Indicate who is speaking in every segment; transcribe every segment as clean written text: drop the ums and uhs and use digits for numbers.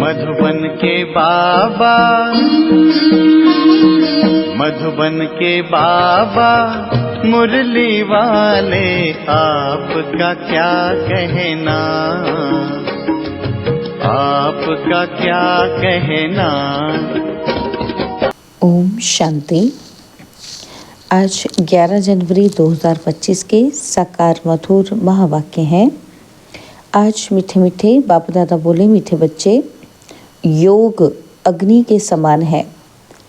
Speaker 1: मधुबन के बाबा, मधुबन के बाबा मुरली वाले, आपका क्या कहना, आपका क्या कहना।
Speaker 2: ओम शांति। आज 11 जनवरी 2025 के साकार मधुर महावाक्य हैं। आज मीठे मीठे बाप दादा बोले, मीठे बच्चे, योग अग्नि के समान है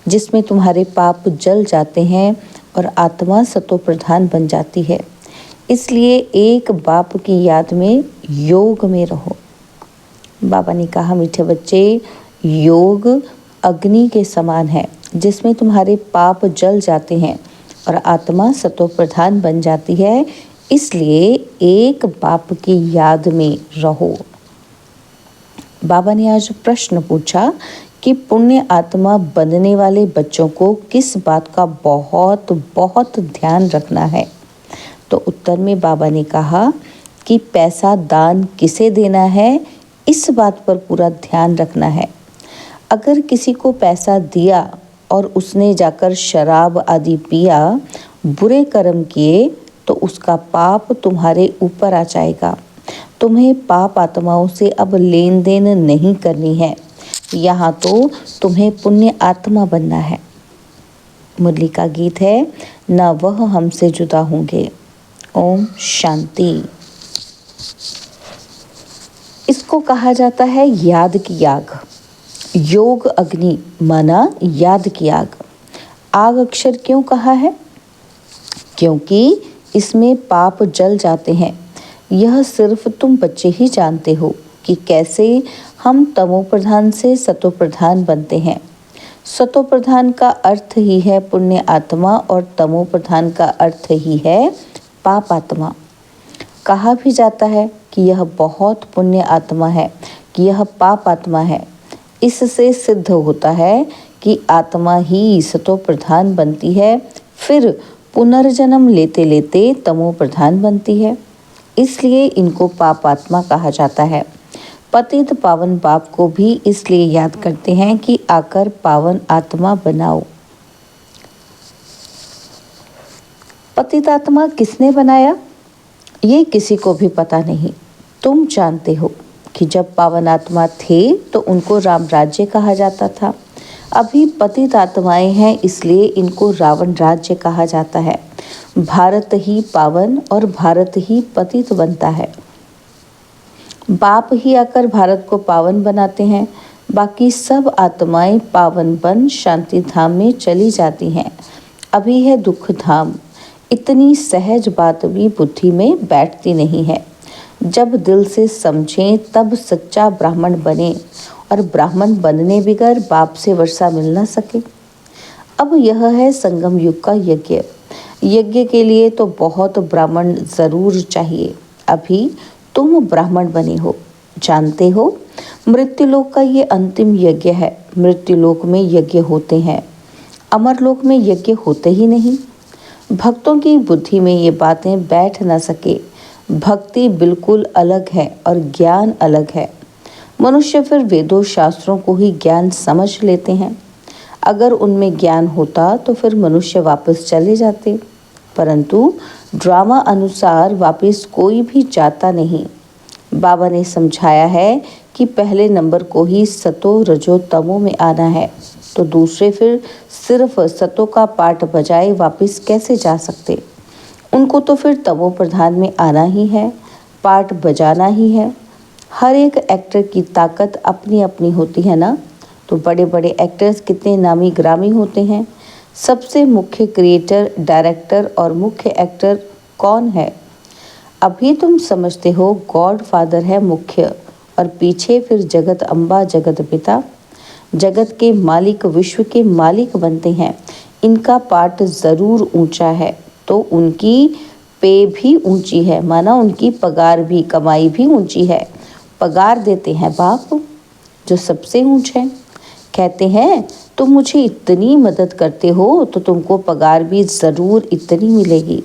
Speaker 2: जिसमें तुम्हारे पाप जल जाते हैं और आत्मा सतो प्रधान बन जाती है। इसलिए एक बाप की याद में योग में रहो। बाबा ने कहा, मीठे बच्चे, योग अग्नि के समान है जिसमें तुम्हारे पाप जल जाते हैं और आत्मा सतो प्रधान बन जाती है। इसलिए एक बाप की याद में रहो। बाबा ने आज प्रश्न पूछा कि पुण्य आत्मा बनने वाले बच्चों को किस बात का बहुत बहुत ध्यान रखना है। तो उत्तर में बाबा ने कहा कि पैसा दान किसे देना है, इस बात पर पूरा ध्यान रखना है। अगर किसी को पैसा दिया और उसने जाकर शराब आदि पिया, बुरे कर्म किए, तो उसका पाप तुम्हारे ऊपर आ जाएगा। तुम्हें पाप आत्माओं से अब लेन देन नहीं करनी है। यहाँ तो तुम्हें पुण्य आत्मा बनना है। मुरली का गीत है, ना वह हमसे जुदा होंगे। ओम शांति। इसको कहा जाता है याद की आग। योग अग्नि माना याद की आग। आग अक्षर क्यों कहा है? क्योंकि इसमें पाप जल जाते हैं। यह सिर्फ तुम बच्चे ही जानते हो कि कैसे हम तमो प्रधान से सतो प्रधान बनते हैं। सतो प्रधान का अर्थ ही है पुण्य आत्मा और तमो प्रधान का अर्थ ही है पाप आत्मा। कहा भी जाता है कि यह बहुत पुण्य आत्मा है, कि यह पाप आत्मा है। इससे सिद्ध होता है कि आत्मा ही सतो प्रधान बनती है, फिर पुनर्जन्म लेते लेते तमो प्रधान बनती है। इसलिए इनको पाप आत्मा कहा जाता है। पतित पावन बाप को भी इसलिए याद करते हैं कि आकर पावन आत्मा बनाओ। पतित आत्मा किसने बनाया, ये किसी को भी पता नहीं। तुम जानते हो कि जब पावन आत्मा थे तो उनको राम राज्य कहा जाता था। अभी पतित आत्माएं हैं, इसलिए इनको रावण राज्य कहा जाता है। भारत ही पावन और भारत ही पतित बनता है। बाप ही आकर भारत को पावन बनाते हैं। बाकी सब आत्माएं पावन बन शांति धाम में चली जाती हैं। अभी है दुख धाम। इतनी सहज बात भी बुद्धि में बैठती नहीं है। जब दिल से समझें तब सच्चा ब्राह्मण बने, और ब्राह्मण बनने बगैर बाप से वर्षा मिल ना सके। अब यह है संगम युग का यज्ञ। यज्ञ के लिए तो बहुत ब्राह्मण जरूर चाहिए। अभी तुम ब्राह्मण बने हो, जानते हो। मृत्युलोक का ये अंतिम यज्ञ है। मृत्युलोक में यज्ञ होते हैं, अमरलोक में यज्ञ होते ही नहीं। भक्तों की बुद्धि में ये बातें बैठ ना सके। भक्ति बिल्कुल अलग है और ज्ञान अलग है। मनुष्य फिर वेदों शास्त्रों को ही ज्ञान समझ लेते हैं। अगर उनमें ज्ञान होता तो फिर मनुष्य वापस चले जाते, परंतु ड्रामा अनुसार वापस कोई भी जाता नहीं। बाबा ने समझाया है कि पहले नंबर को ही सतो रजो तमो में आना है, तो दूसरे फिर सिर्फ सतो का पाठ बजाए वापस कैसे जा सकते। उनको तो फिर तमो प्रधान में आना ही है, पाठ बजाना ही है। हर एक एक्टर की ताकत अपनी अपनी होती है ना। तो बड़े बड़े एक्टर्स कितने नामी ग्रामी होते हैं। सबसे मुख्य क्रिएटर, डायरेक्टर और मुख्य एक्टर कौन है? अभी तुम समझते हो गॉड फादर है मुख्य, और पीछे फिर जगत अम्बा, जगत पिता, जगत के मालिक, विश्व के मालिक बनते हैं। इनका पाठ ज़रूर ऊंचा है, तो उनकी पे भी ऊंची है, माना उनकी पगार भी, कमाई भी ऊंची है। पगार देते हैं बाप जो सबसे ऊंचे हैं। कहते हैं तुम मुझे इतनी मदद करते हो तो तुमको पगार भी ज़रूर इतनी मिलेगी।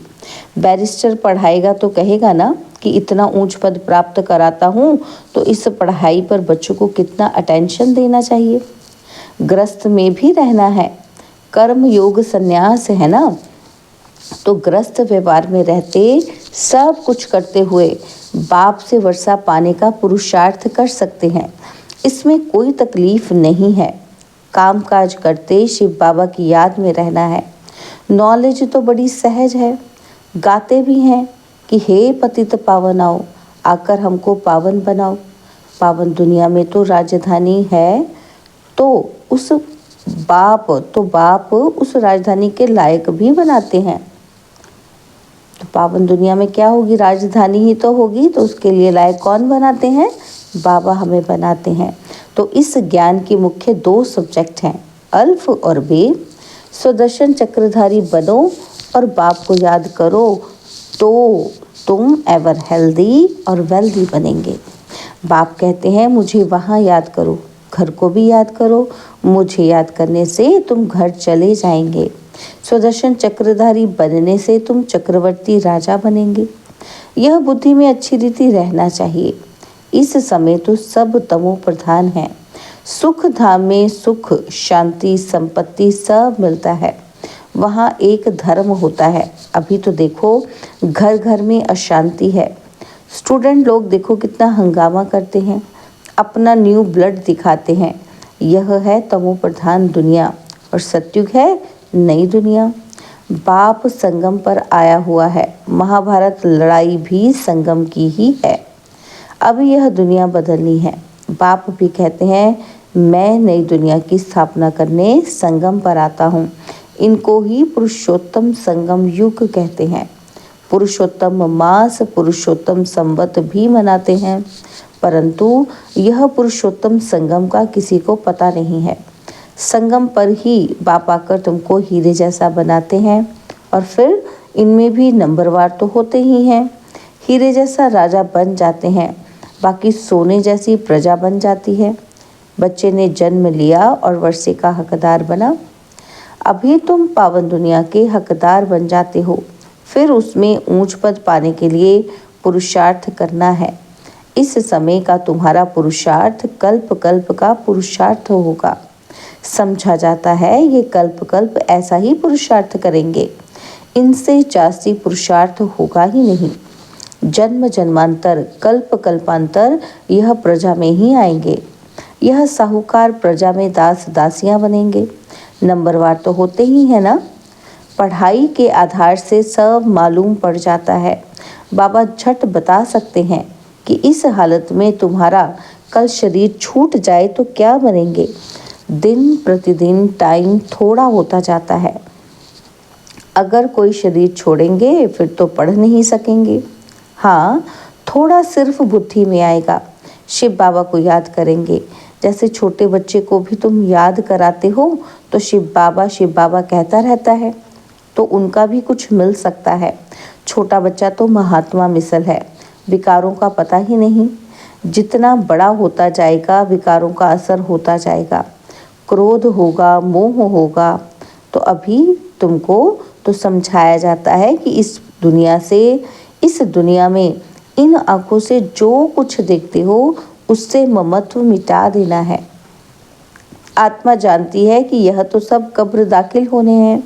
Speaker 2: बैरिस्टर पढ़ाएगा तो कहेगा ना कि इतना ऊंच पद प्राप्त कराता हूँ तो इस पढ़ाई पर बच्चों को कितना अटेंशन देना चाहिए। गृहस्थ में भी रहना है, कर्म योग संन्यास है ना, तो गृहस्थ व्यवहार में रहते सब कुछ करते हुए बाप से वर्षा पाने का पुरुषार्थ कर सकते हैं। इसमें कोई तकलीफ नहीं है। काम काज करते शिव बाबा की याद में रहना है। नॉलेज तो बड़ी सहज है। गाते भी हैं कि हे पतित पावन आओ, आकर हमको पावन बनाओ। पावन दुनिया में तो राजधानी है, तो बाप उस राजधानी के लायक भी बनाते हैं। तो पावन दुनिया में क्या होगी, राजधानी ही तो होगी, तो उसके लिए लायक कौन बनाते हैं, बाबा हमें बनाते हैं। तो इस ज्ञान की मुख्य 2 सब्जेक्ट हैं, अल्फ और बेद। सुदर्शन चक्रधारी बनो और बाप को याद करो तो तुम एवर हेल्दी और वेल्दी बनेंगे। बाप कहते हैं मुझे वहाँ याद करो, घर को भी याद करो, मुझे याद करने से तुम घर चले जाएंगे। सुदर्शन चक्रधारी बनने से तुम चक्रवर्ती राजा बनेंगे। यह बुद्धि में अच्छी रीति रहना चाहिए। इस समय तो सब तमो प्रधान है। सुख धाम में सुख शांति संपत्ति सब मिलता है, वहाँ एक धर्म होता है। अभी तो देखो घर घर में अशांति है। स्टूडेंट लोग देखो कितना हंगामा करते हैं, अपना न्यू ब्लड दिखाते हैं। यह है तमो प्रधान दुनिया और सत्युग है नई दुनिया। बाप संगम पर आया हुआ है। महाभारत लड़ाई भी संगम की ही है। अब यह दुनिया बदलनी है। बाप भी कहते हैं मैं नई दुनिया की स्थापना करने संगम पर आता हूँ। इनको ही पुरुषोत्तम संगम युग कहते हैं। पुरुषोत्तम मास पुरुषोत्तम संवत भी मनाते हैं, परंतु यह पुरुषोत्तम संगम का किसी को पता नहीं है। संगम पर ही बाप आकर तुमको हीरे जैसा बनाते हैं और फिर इनमें भी नंबरवार तो होते ही हैं। हीरे जैसा राजा बन जाते हैं, बाकी सोने जैसी प्रजा बन जाती है। बच्चे ने जन्म लिया और वर्षे का हकदार बना। अभी तुम पावन दुनिया के हकदार बन जाते हो, फिर उसमें ऊंच पद पाने के लिए पुरुषार्थ करना है। इस समय का तुम्हारा पुरुषार्थ कल्प कल्प का पुरुषार्थ होगा। समझा जाता है ये कल्प कल्प ऐसा ही पुरुषार्थ करेंगे, इनसे जास्ती पुरुषार्थ होगा ही नहीं। जन्म जन्मांतर कल्प कल्पांतर यह प्रजा में ही आएंगे। यह साहूकार प्रजा में दास दासियां बनेंगे। नंबरवार तो होते ही है ना। पढ़ाई के आधार से सब मालूम पड़ जाता है। बाबा झट बता सकते हैं कि इस हालत में तुम्हारा कल शरीर छूट जाए तो क्या बनेंगे। दिन प्रतिदिन टाइम थोड़ा होता जाता है। अगर कोई शरीर छोड़ेंगे फिर तो पढ़ नहीं सकेंगे। हाँ, थोड़ा सिर्फ बुद्धि में आएगा। शिव बाबा को याद करेंगे। जैसे छोटे बच्चे को भी तुम याद कराते हो तो शिव बाबा कहता रहता है, तो उनका भी कुछ मिल सकता है। छोटा बच्चा तो महात्मा मिसल है, विकारों का पता ही नहीं। जितना बड़ा होता जाएगा विकारों का असर होता जाएगा। क्रोध होगा, मोह होगा। तो अभी तुमको तो समझाया जाता है कि इस दुनिया में इन आंखों से जो कुछ देखते हो उससे ममत्व मिटा देना है। आत्मा जानती है कि यह तो सब कब्र दाखिल होने हैं,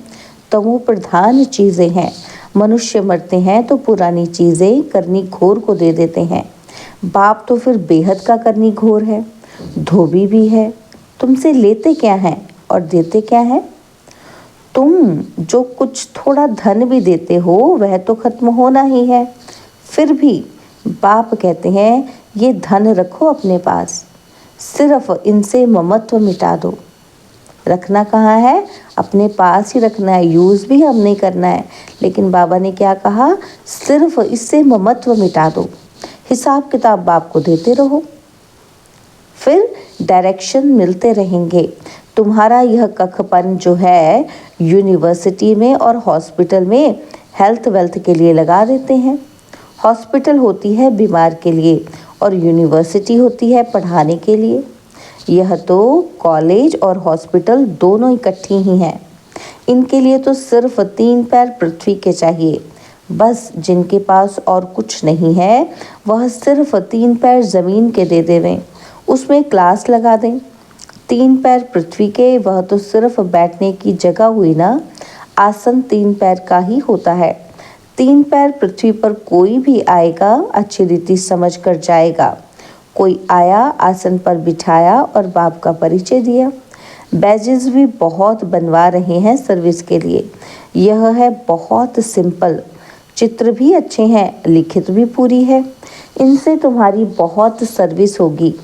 Speaker 2: तमो प्रधान चीज़ें हैं। मनुष्य मरते हैं तो पुरानी चीज़ें करनी घोर को दे देते हैं। बाप तो फिर बेहद का करनी घोर है, धोबी भी है। तुमसे लेते क्या हैं और देते क्या हैं। तुम जो कुछ थोड़ा धन भी देते हो वह तो खत्म होना ही है। फिर भी बाप कहते हैं ये धन रखो अपने पास, सिर्फ इनसे ममत्व मिटा दो। रखना कहाँ है, अपने पास ही रखना है, यूज़ भी हम नहीं करना है। लेकिन बाबा ने क्या कहा, सिर्फ इससे ममत्व मिटा दो। हिसाब किताब बाप को देते रहो, फिर डायरेक्शन मिलते रहेंगे। तुम्हारा यह कखपन जो है यूनिवर्सिटी में और हॉस्पिटल में हेल्थ वेल्थ के लिए लगा देते हैं। हॉस्पिटल होती है बीमार के लिए और यूनिवर्सिटी होती है पढ़ाने के लिए। यह तो कॉलेज और हॉस्पिटल दोनों इकट्ठी ही हैं। इनके लिए तो सिर्फ 3 पैर पृथ्वी के चाहिए। बस जिनके पास और कुछ नहीं है वह सिर्फ 3 पैर ज़मीन के दे देवें, उसमें क्लास लगा दें। 3 पैर पृथ्वी के, वह तो सिर्फ बैठने की जगह हुई ना। आसन 3 पैर का ही होता है। 3 पैर पृथ्वी पर कोई भी आएगा अच्छी रीति समझ कर जाएगा। कोई आया, आसन पर बिठाया और बाप का परिचय दिया। बैजेस भी बहुत बनवा रहे हैं सर्विस के लिए। यह है बहुत सिंपल। चित्र भी अच्छे हैं, लिखित भी पूरी है। इनसे तुम्हारी बहुत सर्विस होगी।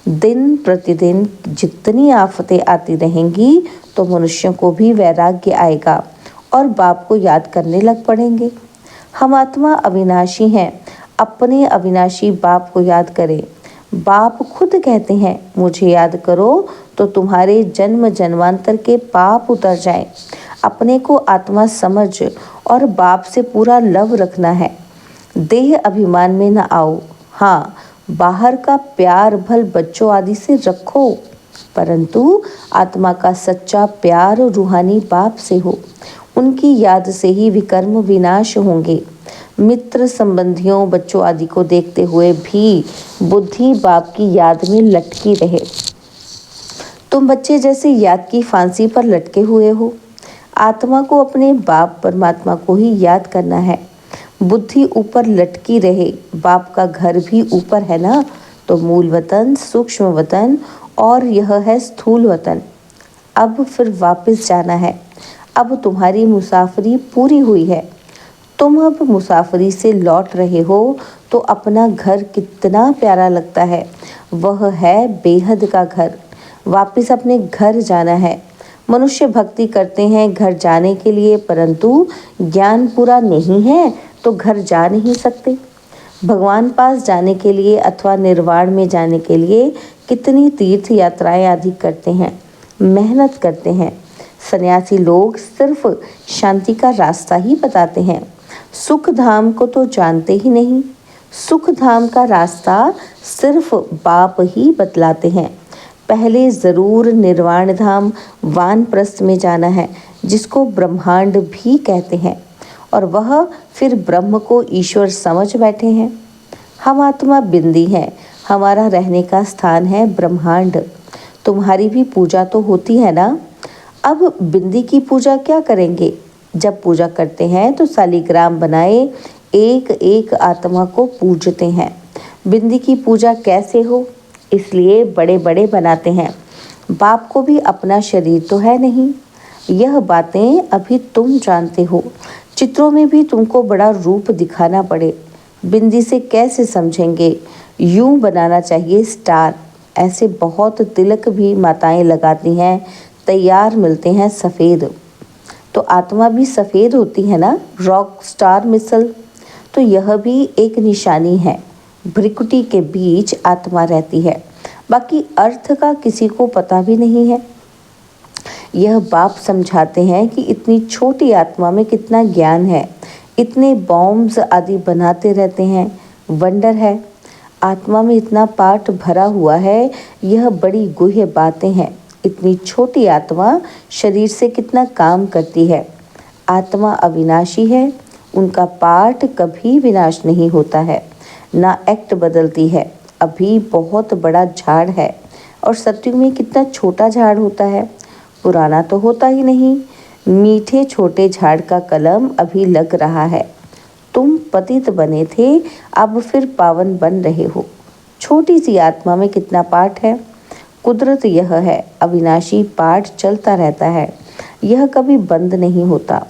Speaker 2: दिन प्रतिदिन जितनी आफतें आती रहेंगी तो मनुष्यों को भी वैराग्य आएगा और बाप को याद करने लग पड़ेंगे। हम आत्मा अविनाशी हैं, अपने अविनाशी बाप को याद करें। बाप खुद कहते हैं, मुझे याद करो तो तुम्हारे जन्म जन्मांतर के पाप उतर जाएं। अपने को आत्मा समझ और बाप से पूरा लव रखना है। देह अभिमान में न आओ। हाँ, बाहर का प्यार भल बच्चों आदि से रखो, परंतु आत्मा का सच्चा प्यार रूहानी बाप से हो। उनकी याद से ही विकर्म विनाश होंगे। मित्र संबंधियों बच्चों आदि को देखते हुए भी बुद्धि बाप की याद में लटकी रहे। तुम बच्चे जैसे याद की फांसी पर लटके हुए हो। आत्मा को अपने बाप परमात्मा को ही याद करना है। बुद्धि ऊपर लटकी रहे। बाप का घर भी ऊपर है ना, तो मूल वतन, सूक्ष्म वतन और यह है स्थूल वतन। अब फिर वापस जाना है। अब तुम्हारी मुसाफरी पूरी हुई है। तुम अब मुसाफरी से लौट रहे हो तो अपना घर कितना प्यारा लगता है। वह है बेहद का घर। वापस अपने घर जाना है। मनुष्य भक्ति करते हैं घर जाने के लिए, परंतु ज्ञान पूरा नहीं है तो घर जा नहीं सकते। भगवान पास जाने के लिए अथवा निर्वाण में जाने के लिए कितनी तीर्थ यात्राएं आदि करते हैं, मेहनत करते हैं। सन्यासी लोग सिर्फ शांति का रास्ता ही बताते हैं, सुख धाम को तो जानते ही नहीं। सुख धाम का रास्ता सिर्फ बाप ही बतलाते हैं। पहले ज़रूर निर्वाण धाम वानप्रस्थ में जाना है, जिसको ब्रह्मांड भी कहते हैं, और वह फिर ब्रह्म को ईश्वर समझ बैठे हैं। हम आत्मा बिंदी हैं, हमारा रहने का स्थान है ब्रह्मांड। तुम्हारी भी पूजा तो होती है ना। अब बिंदी की पूजा क्या करेंगे? जब पूजा करते हैं तो शालिग्राम बनाए एक एक आत्मा को पूजते हैं। बिंदी की पूजा कैसे हो, इसलिए बड़े बड़े बनाते हैं। बाप को भी अपना शरीर तो है नहीं। यह बातें अभी तुम जानते हो। चित्रों में भी तुमको बड़ा रूप दिखाना पड़े। बिंदी से कैसे समझेंगे? यूं बनाना चाहिए स्टार। ऐसे बहुत तिलक भी माताएं लगाती हैं, तैयार मिलते हैं सफ़ेद। तो आत्मा भी सफ़ेद होती है ना, रॉक स्टार मिसल। तो यह भी एक निशानी है। भ्रिकुटी के बीच आत्मा रहती है, बाकी अर्थ का किसी को पता भी नहीं है। यह बाप समझाते हैं कि इतनी छोटी आत्मा में कितना ज्ञान है। इतने बॉम्ब्स आदि बनाते रहते हैं। वंडर है, आत्मा में इतना पाठ भरा हुआ है। यह बड़ी गुह्य बातें हैं। इतनी छोटी आत्मा शरीर से कितना काम करती है। आत्मा अविनाशी है, उनका पाठ कभी विनाश नहीं होता है, ना एक्ट बदलती है। अभी बहुत बड़ा झाड़ है, और सत्युग में कितना छोटा झाड़ होता है, पुराना तो होता ही नहीं। मीठे छोटे झाड़ का कलम अभी लग रहा है। तुम पतित बने थे, अब फिर पावन बन रहे हो। छोटी सी आत्मा में कितना पाठ है। कुदरत यह है, अविनाशी पाठ चलता रहता है, यह कभी बंद नहीं होता।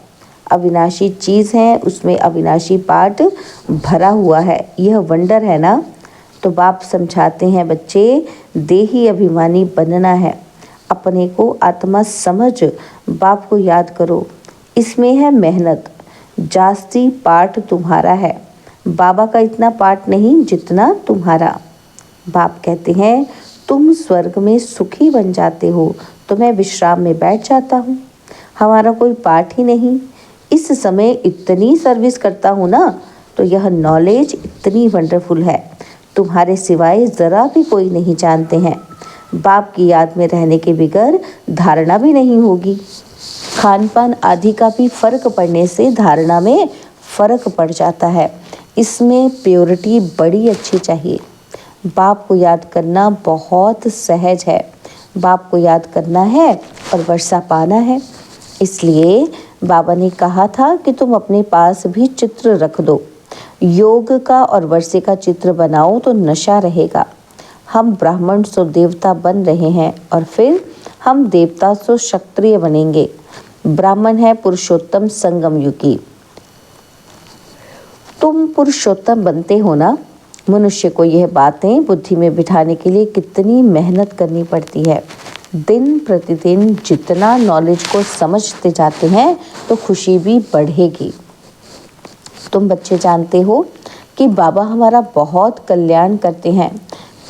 Speaker 2: अविनाशी चीज़ है, उसमें अविनाशी पाठ भरा हुआ है। यह वंडर है ना। तो बाप समझाते हैं, बच्चे देही अभिमानी बनना है। अपने को आत्मा समझ बाप को याद करो। इसमें है मेहनत। जास्ती पाठ तुम्हारा है, बाबा का इतना पाठ नहीं जितना तुम्हारा। बाप कहते हैं, तुम स्वर्ग में सुखी बन जाते हो तो मैं विश्राम में बैठ जाता हूँ। हमारा कोई पाठ ही नहीं। इस समय इतनी सर्विस करता हूँ ना, तो यह नॉलेज इतनी वंडरफुल है, तुम्हारे सिवाय ज़रा भी कोई नहीं जानते हैं। बाप की याद में रहने के बगैर धारणा भी नहीं होगी। खान पान आदि का भी फर्क पड़ने से धारणा में फर्क पड़ जाता है। इसमें प्योरिटी बड़ी अच्छी चाहिए। बाप को याद करना बहुत सहज है। बाप को याद करना है और वर्षा पाना है। इसलिए बाबा ने कहा था कि तुम अपने पास भी चित्र रख दो। योग का और वर्षे का चित्र बनाओ तो नशा रहेगा। हम ब्राह्मण सो देवता बन रहे हैं और फिर हम देवता सो क्षत्रिय बनेंगे। ब्राह्मण है पुरुषोत्तम संगम युगी। तुम पुरुषोत्तम बनते हो ना। मनुष्य को यह बातें बुद्धि में बिठाने के लिए कितनी मेहनत करनी पड़ती है। दिन प्रतिदिन जितना नॉलेज को समझते जाते हैं तो खुशी भी बढ़ेगी। तुम बच्चे जानते हो कि बाबा हमारा बहुत कल्याण करते हैं।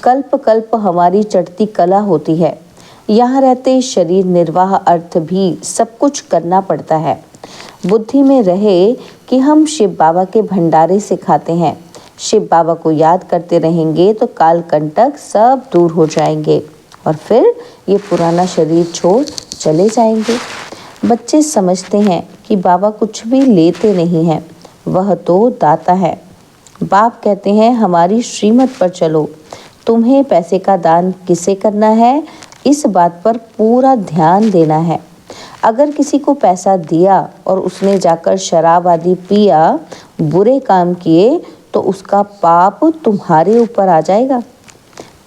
Speaker 2: कल्प कल्प हमारी चढ़ती कला होती है। यहाँ रहते शरीर निर्वाह अर्थ भी सब कुछ करना पड़ता है। बुद्धि में रहे कि हम शिव बाबा के भंडारे से खाते हैं। शिव बाबा को याद करते रहेंगे तो काल कंटक सब दूर हो जाएंगे और फिर ये पुराना शरीर छोड़ चले जाएंगे। बच्चे समझते हैं कि बाबा कुछ भी लेते नहीं हैं, वह तो दाता है। बाप कहते हैं हमारी श्रीमत पर चलो। तुम्हें पैसे का दान किसे करना है, इस बात पर पूरा ध्यान देना है। अगर किसी को पैसा दिया और उसने जाकर शराब आदि पिया, बुरे काम किए, तो उसका पाप तुम्हारे ऊपर आ जाएगा।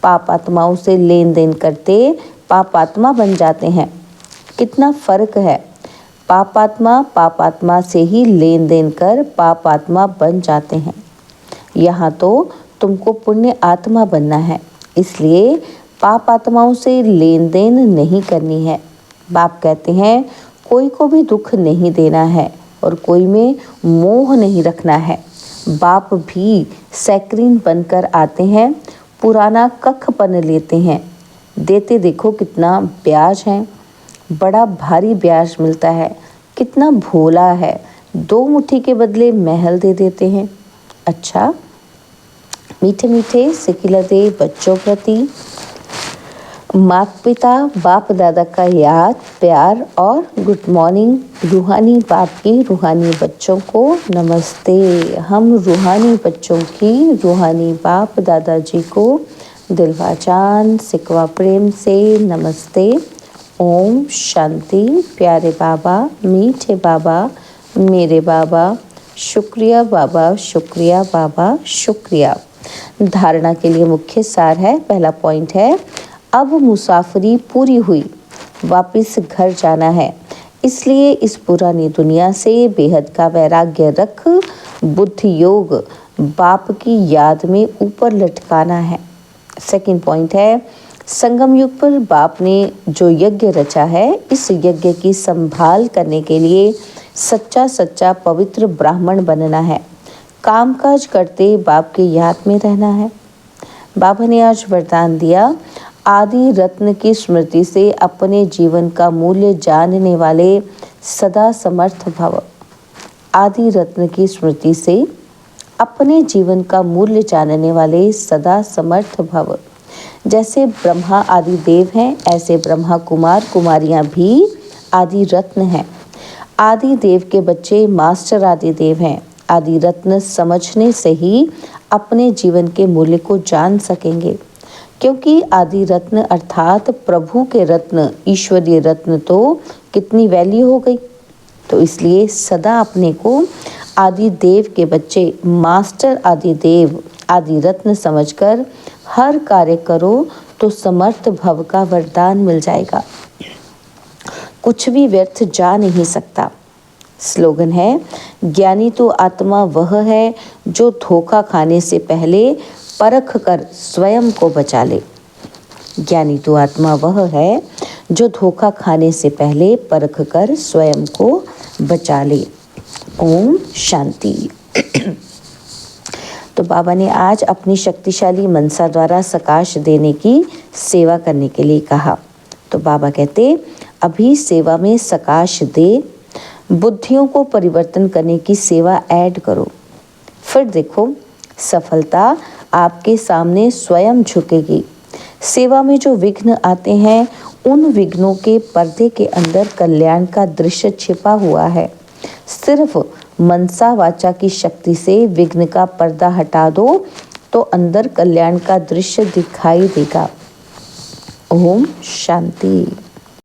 Speaker 2: पाप आत्माओं से लेन देन करते पाप आत्मा बन जाते हैं। कितना फर्क है। पाप आत्मा से ही लेन देन कर पाप आत्मा बन जाते हैं। यहाँ तो तुमको पुण्य आत्मा बनना है, इसलिए पाप आत्माओं से लेन देन नहीं करनी है। बाप कहते हैं कोई को भी दुख नहीं देना है और कोई में मोह नहीं रखना है। बाप भी सैक्रीन बनकर आते हैं, पुराना कखपन लेते हैं। देते देखो कितना ब्याज है, बड़ा भारी ब्याज मिलता है। कितना भोला है, 2 मुट्ठी के बदले महल दे देते हैं। अच्छा, मीठे मीठे सिकिलते बच्चों प्रति माता पिता बाप दादा का याद प्यार और गुड मॉर्निंग। रूहानी बाप की रूहानी बच्चों को नमस्ते। हम रूहानी बच्चों की रूहानी बाप दादाजी को दिलवा जान सिकवा प्रेम से नमस्ते। ओम शांति। प्यारे बाबा, मीठे बाबा, मेरे बाबा, शुक्रिया बाबा, शुक्रिया बाबा, शुक्रिया। धारणा के लिए मुख्य सार है। पहला पॉइंट है, अब मुसाफरी पूरी हुई, वापस घर जाना है। इसलिए इस पुरानी दुनिया से बेहद का वैराग्य रख बुद्धि योग बाप की याद में ऊपर लटकाना है। सेकंड पॉइंट है, संगम युग पर बाप ने जो यज्ञ रचा है, इस यज्ञ की संभाल करने के लिए सच्चा पवित्र ब्राह्मण बनना है। कामकाज करते बाप की याद में रहना है। बाबा ने आज वरदान दिया, आदि रत्न की स्मृति से अपने जीवन का मूल्य जानने वाले सदा समर्थ भव। आदि रत्न की स्मृति से अपने जीवन का मूल्य जानने वाले सदा समर्थ भव। जैसे ब्रह्मा आदि देव हैं, ऐसे ब्रह्मा कुमार कुमारियां भी आदि रत्न हैं। आदि देव के बच्चे मास्टर आदि देव हैं। आदि रत्न समझने से ही अपने जीवन के मूल्य को जान सकेंगे, क्योंकि आदि रत्न अर्थात प्रभु के रत्न, ईश्वरीय रत्न तो कितनी वैल्यू हो गई। तो इसलिए सदा अपने को आदि देव के बच्चे, मास्टर आदि देव, आदि रत्न समझकर हर कार्य करो तो समर्थ भव का वरदान मिल जाएगा। कुछ भी व्यर्थ जा नहीं सकता। स्लोगन है, ज्ञानी तो आत्मा वह है जो धोखा खाने से पहले परख कर स्वयं को बचा ले। ज्ञानी तो आत्मा वह है जो धोखा खाने से पहले परख कर स्वयं को बचा ले। ओम शांति। तो बाबा ने आज अपनी शक्तिशाली मनसा द्वारा सकाश देने की सेवा करने के लिए कहा। तो बाबा कहते, अभी सेवा में सकाश दे, बुद्धियों को परिवर्तन करने की सेवा ऐड करो। फिर देखो, सफलता आपके सामने स्वयं झुकेगी। सेवा में जो विघ्न आते हैं, उन विघ्नों के पर्दे के अंदर कल्याण का दृश्य छिपा हुआ है। सिर्फ मनसा वाचा की शक्ति से विघ्न का पर्दा हटा दो तो अंदर कल्याण का दृश्य दिखाई देगा। ओम शांति।